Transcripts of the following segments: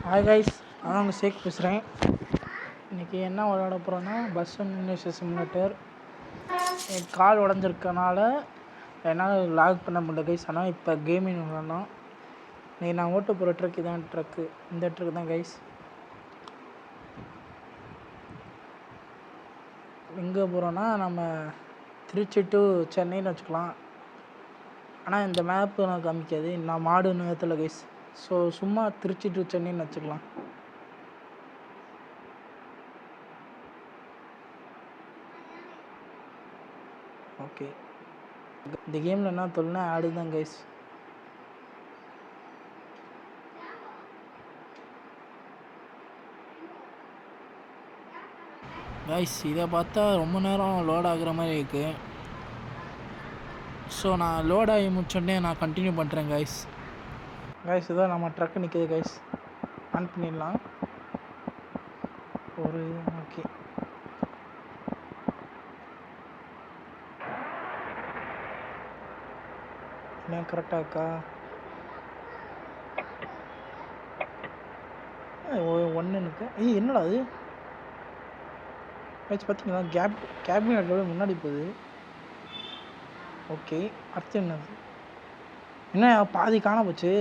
Hi guys, அதான் உங்கள் ஷேக் பேசுகிறேன். இன்றைக்கி என்ன விளையாட போகிறோன்னா பஸ் மினிமேஷன் சிமுலேட்டர். என் கால் உடஞ்சிருக்கனால என்னால் லாக் பண்ண முடியல கைஸ். ஆனால் இப்போ கேமிங் விளாட்லாம். இன்றைக்கி நான் ஓட்ட போகிற ட்ரக் இதான் ட்ரக்கு, இந்த ட்ரக்கு தான் கைஸ். எங்கே போகிறோன்னா நம்ம திருச்சி டு சென்னைன்னு வச்சுக்கலாம். ஆனால் இந்த மேப்பு நான் காமிக்காது, நான் மாடுன்னு ஏற்றல கைஸ். ஸோ சும்மா திருச்சி டு சென்னைன்னு வச்சுக்கலாம். ஓகே, இந்த கேமில் என்ன தொல்லைனா ஆடு தான் கைஸ். கைஸ் இதை பார்த்தா ரொம்ப நேரம் லோட் ஆகுற மாதிரி இருக்குது. ஸோ நான் லோட் ஆகி முடிச்சோடனே நான் கண்டினியூ பண்ணுறேன் கைஸ். கைஸ் இதான் நம்ம ட்ரக்கு நிற்கிது கைஸ். ஆன் பண்ணிடலாம். ஒரு ஓகே, என்ன கரெக்டாக இருக்கா? ஒன்று இருக்கு. என்னடா அது கைஸ் பார்த்தீங்களா? கேபினட்டோட முன்னாடி போகுது. ஓகே, அடுத்து என்னது? என்ன பாதி காண போச்சு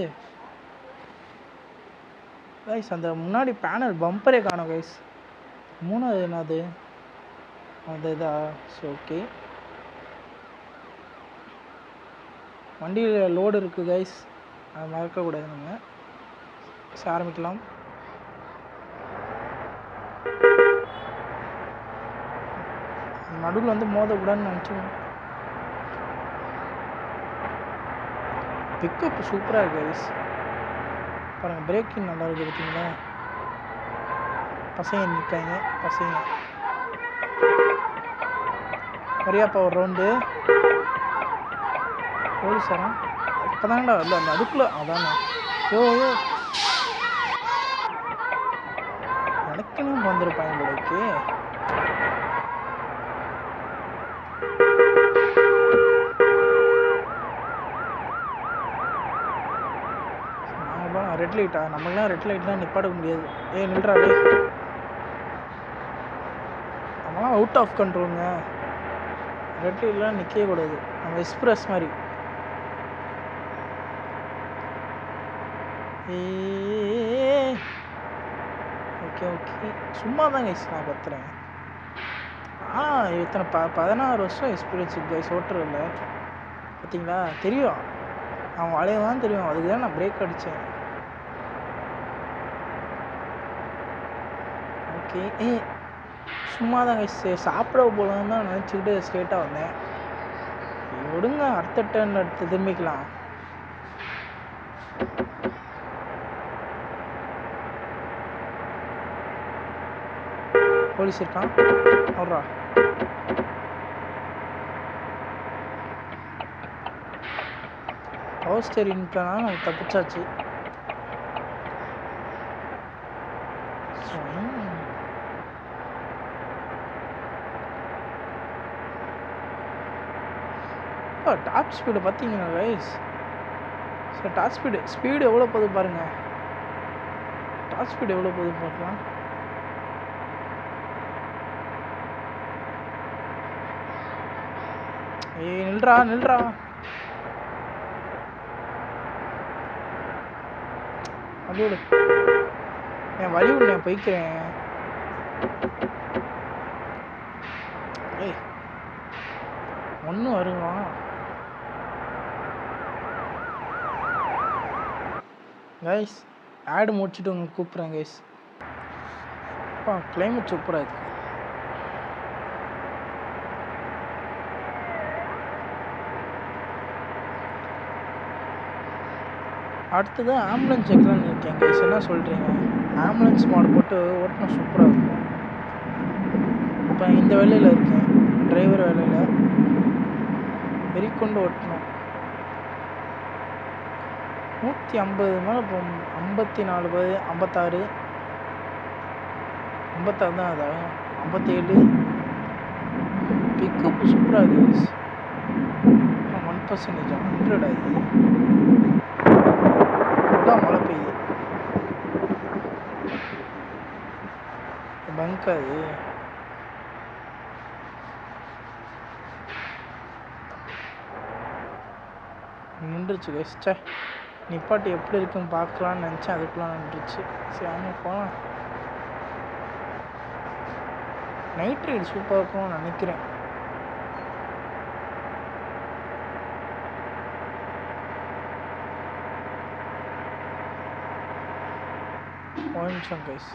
கைஸ். அந்த முன்னாடி பேனல் பம்பரே காணும் கைஸ். மூணாவது என்னது? அது இதா? ஸோ ஓகே, வண்டியில் லோடு இருக்குது கைஸ், அதை மறக்கக்கூடாது. நம்ம ஆரம்பிக்கலாம். நடுவில் வந்து மோதக்கூடாதுன்னு நினச்சோம். பிக்கப் சூப்பராக இருக்குது கைஸ். பாருங்கள், பிரேக்கிங் நல்லா இருக்குது பார்த்தீங்களா? பசங்க நிற்காங்க. பசங்க வரியாப்பா ஒரு ரவுண்டு போலீஸாரா? இப்போ தான்டா இல்லை அந்த அதுக்குள்ளே அதானே. யோ எனக்குன்னு வந்திருப்பாங்க போலக்கு. ரெட் லைட்டா? நம்மளாம் ரெட் லைட்லாம் நிப்பாடுக்க முடியாது. நில்றா டே, நம்மளாம் அவுட் ஆஃப் கண்ட்ரோலுங்க. ரெட் லைட்லாம் நிற்கவே கூடாது, நம்ம எக்ஸ்பிரஸ் மாதிரி. ஓகே ஓகே, சும்மா தான் கைஸ் நான் கத்துறேன். இத்தனை 16 வருஷம் எக்ஸ்பீரியன்ஸ் கைஸ் ஓட்டுறதில்ல. பார்த்தீங்களா? தெரியும், அவன் வளையதான் தெரியும். அதுக்கு தான் நான் பிரேக் அடித்தேன். ஓகே, சும்மா தான் கைஸ் சாப்பிட போகலான்னு தான் நினச்சிக்கிட்டு ஸ்ட்ரெயிட்டாக வந்தேன். விடுங்க, அடுத்த டர்ன் எடுத்து திரும்பிக்கலாம். போலீஸ் இருக்கான், அவரா? பவர் ஸ்டேரிங்க்கான நம்ம தப்பிச்சாச்சு. டாப் ஸ்பீடு பார்த்தீங்கன்னா கைஸ், சார் டாப் ஸ்பீடு எவ்வளோ போகுது பாருங்கள். டாப் ஸ்பீடு எவ்வளோ போகுது பார்க்கலாம். நில்றா அப்படி விடு, என் வழி விடு, நான் போய்க்கிறேன். ஒன்றும் வருவான் கைஸ். ஆடு முடிச்சுட்டு உங்களுக்கு கூப்பிட்றேன் கைஸ். கிளைமேட் சூப்பராக இருக்கு. அடுத்தது ஆம்புலன்ஸ் செக்லான்னு இருக்கேன் கைஸ். என்ன சொல்கிறீங்க? ஆம்புலன்ஸ் மாடு போட்டு ஓட்டினா சூப்பராக இருக்கும். இப்போ இந்த வேலையில் இருக்கேன், டிரைவர் வேலையில். வெறிக்கொண்டு ஓட்டணும். 150 மேலே போகும். 54, 56, 56 தான். அதான் 57. பிக்கப் சூப்பராக இருக்குது. 1% 100 ஆகுது. மழை பெய்யுது. பங்க் அது நின்றுச்சு கஷ்ட நிப்பாட்டி எப்படி இருக்குன்னு பார்க்கலான்னு நினச்சேன், அதுக்குள்ளே நின்றுச்சு. சரி அவங்க போகலாம். நைட் ரைடு சூப்பராக இருக்கும்னு நினைக்கிறேன். ஒரு நிமிஷம் கைஸ்.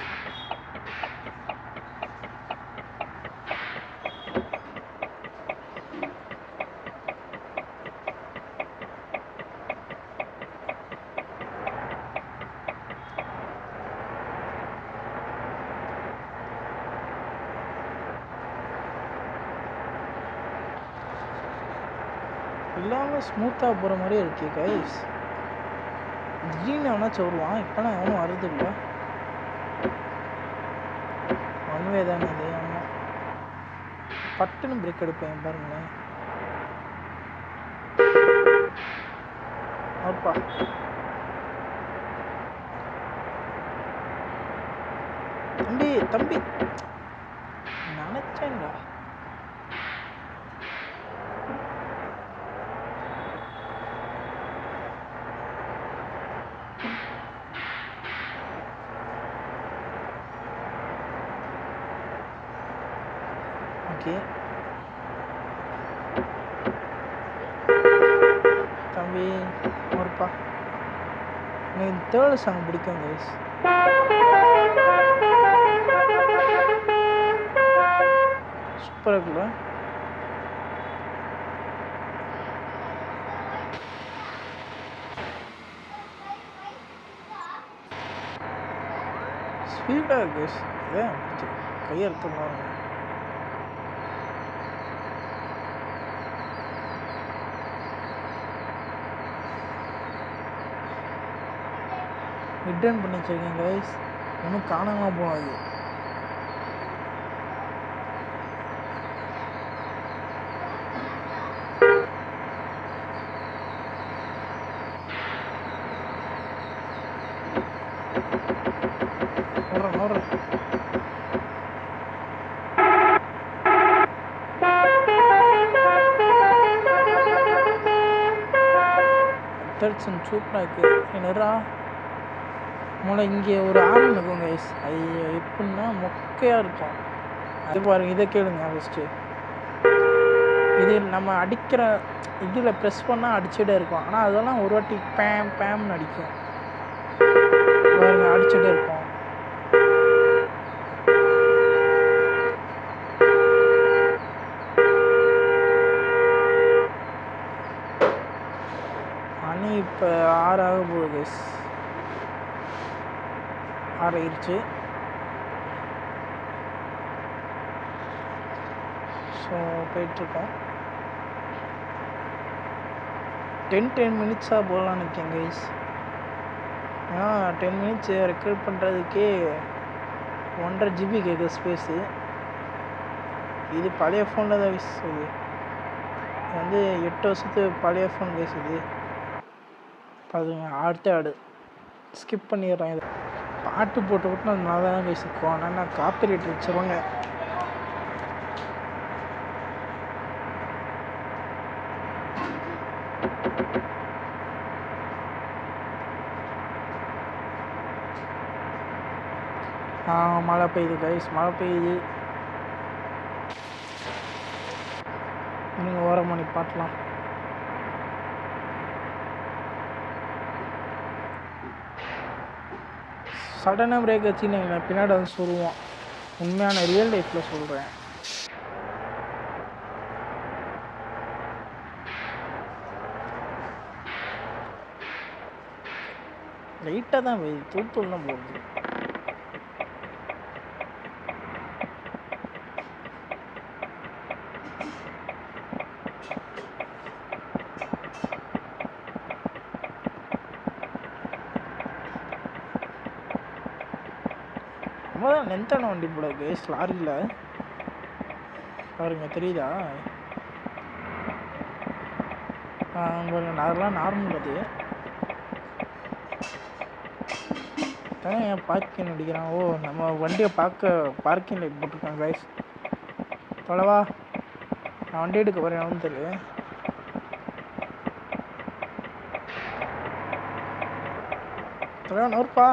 இல்லாமல் ஸ்மூத்தாக போகிற மாதிரியே இருக்கு கைஸ். திடீர்னு எவனாச்சும் வருவான், இப்போலாம் எவனும் வருது இல்லை. ஒன்வே தானே இது. ஆமாம், பட்டுன்னு பிரேக் எடுப்பேன் பாருங்களேன். அப்பா தம்பி தம்பி நினச்சேன்டா. ஓகே தம்பி ஒருப்பா, எனக்கு தேர்ட் சாங் பிடிக்கும் கைஸ். சூப்பராக இருக்குல்ல. ஸ்பீடாக இருக்கு கைஸ். இதான் கையெழுத்து ரிட்டர்ன் பண்ணி வச்சுருக்கேன் கைஸ். ஒன்றும் காணாமல் போகாது. தேர்ட்ஸன் சூப்பராக இருக்குது. என்னடா மூளை இங்கே ஒரு ஆரம் இருக்கும் கைஸ். அது எப்படின்னா மொக்கையாக இருக்கும். அது பாருங்க, இதை கேளுங்க ஃபஸ்ட்டு. இது நம்ம அடிக்கிற இதில் ப்ரெஸ் பண்ணால் அடிச்சுட்டே இருக்கும். ஆனால் அதெல்லாம் ஒரு வாட்டி பேம் பேம்னு அடிக்கும் பாருங்க, அடிச்சுட்டே இருக்கும். மணி இப்போ 6 ஆக போகுது கைஸ். 6 ஆயிடுச்சு. ஸோ போயிட்டுருக்கோம். 10 மினிட்ஸாக போகலான்னு இருக்கேன் கைஸ். ஏன்னா 10 மினிட்ஸ் ரெக்கார்ட் பண்ணுறதுக்கே 1.5 GB கேட்குது ஸ்பேஸு. இது பழைய ஃபோனில் தான் கைஸ். இது வந்து 8 வருஷத்து பழைய ஃபோன் கைஸ். இது பாருங்க, அடுத்த ஸ்கிப் பண்ணிடுறேன். இது பாட்டு போட்டு விட்டு அது நல்லா தான் கைஸ் இருக்கும். ஆனால் நான் காப்பிரைட் வச்சுருவாங்க. மழை பெய்யுது கைஸ், மழை பெய்யுது. நீங்கள் ஓரம் மணி பாட்டலாம். சடனாக பிரேக் வச்சுன்னு நான் பின்னாடி வந்து சொல்லுவான். உண்மையான ரியல் லைஃப்பில் சொல்கிறேன். லைட்டாக தான் போகுது, தூத்துலாம் போகுது. ரொம்ப தான் லென்த்தான வண்டி போட கேஸ். லாரியில் பாருங்க, தெரியுதா? பாருங்க, அதெல்லாம் நார்மல். அது ஏன் பார்க்கிங் அடிக்கிறான்? ஓ, நம்ம வண்டியை பார்க்கிங் லைட் போட்டிருக்காங்க கைஸ். தொலைவா, நான் வண்டி எடுக்க போகிறேன் தெரியும். தொலைவா நூறுப்பா.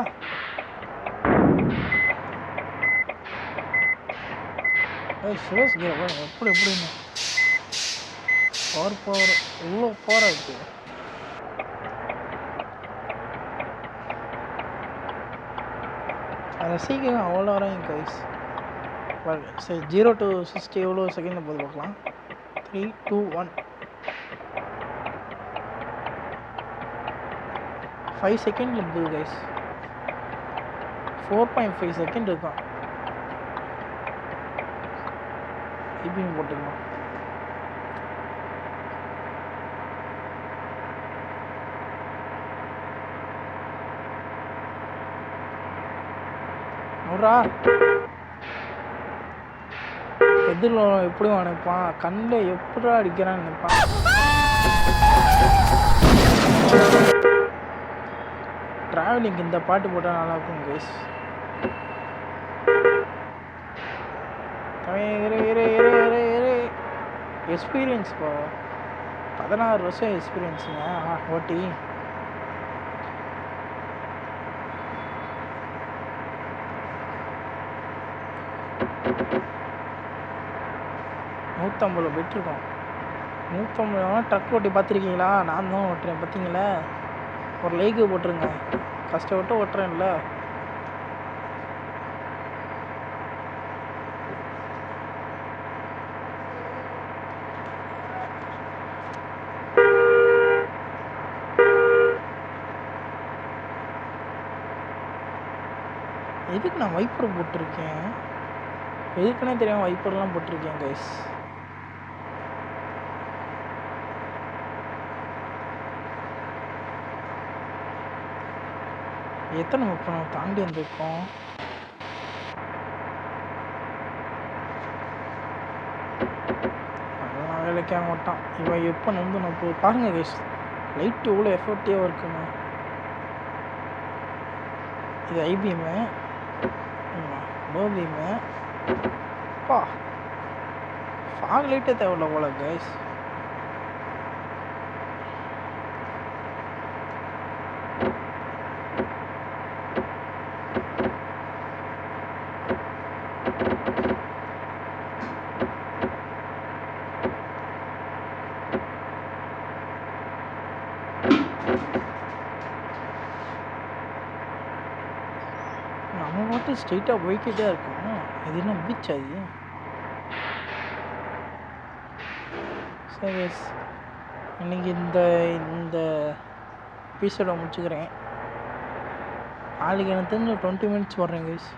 சுரேஷ் எப்படின்னு பவர் இவ்வளோ பவர் இருக்கு. ரசிக்க அவ்வளோ வரையும் கைஸ். சரி, 0 to 60 எவ்வளோ செகண்டில் போது பார்க்கலாம். 3, 2, 1. 5 செகண்டில் போகுது கைஸ். 4.5 செகண்ட் இருக்கும். இப்பயும் போட்டுக்கலாம். எதிரில் எப்படி நினைப்பான், கண்ணில் எப்படா அடிக்கிறான்னு நினைப்பான். ட்ராவலிங் இந்த பாட்டு போட்டால் நல்லாயிருக்கும் கைஸ். எக்ஸ்பீரியன்ஸ் இப்போ 16 வருஷம் எக்ஸ்பீரியன்ஸுங்க ஓட்டி. $150 போயிட்டுருக்கோம். 150 ட்ரக் ஓட்டி பார்த்துருக்கீங்களா? நான் தான் ஓட்டுறேன் பார்த்தீங்களா? ஒரு லைக்கு போட்டுருங்க. கஷ்டப்பட்டு ஓட்டுறேன்ல. எதுக்கு நான் வைப்பர் போட்டிருக்கேன்? எதுக்குன்னே தெரியாமல் வைப்பர்லாம் போட்டிருக்கேன் கைஸ். எத்தனை இப்போ தாண்டி வந்திருக்கோம்? அதெல்லாம் வேலைக்காக மாட்டான் இவன். எப்போ வந்து நான் போய் பாருங்க கைஸ், லைட்டு எவ்வளோ எஃபர்ட்டிவாக இருக்குங்க. இது ஐபிஎம்மு, லோ பீமு. பா, ஃபாக் லைட்டே தேவையில்ல போல கைஸ். நம்ம மட்டும் ஸ்ட்ரெயிட்டாக போய்கிட்டே இருக்கோம். இது என்ன பீச் அது? சரி, இன்னைக்கு இந்த எபிசோட முடிச்சுக்கிறேன். நாளைக்கு எனக்கு தெரிஞ்ச 20 மினிட்ஸ் போடுறேன் கைஸ்.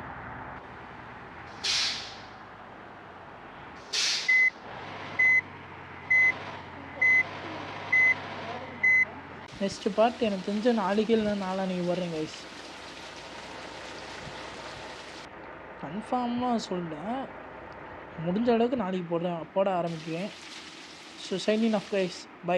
நெக்ஸ்ட் பார்ட் எனக்கு தெரிஞ்ச நாளைக்கு இல்லை நாளான்னைக்கு போடுறேன் கைஸ். கன்ஃபார்மாக சொல்லிட்டேன். முடிஞ்ச அளவுக்கு நாளைக்கு போட ஆரம்பிக்கிறேன். So signing off guys, by.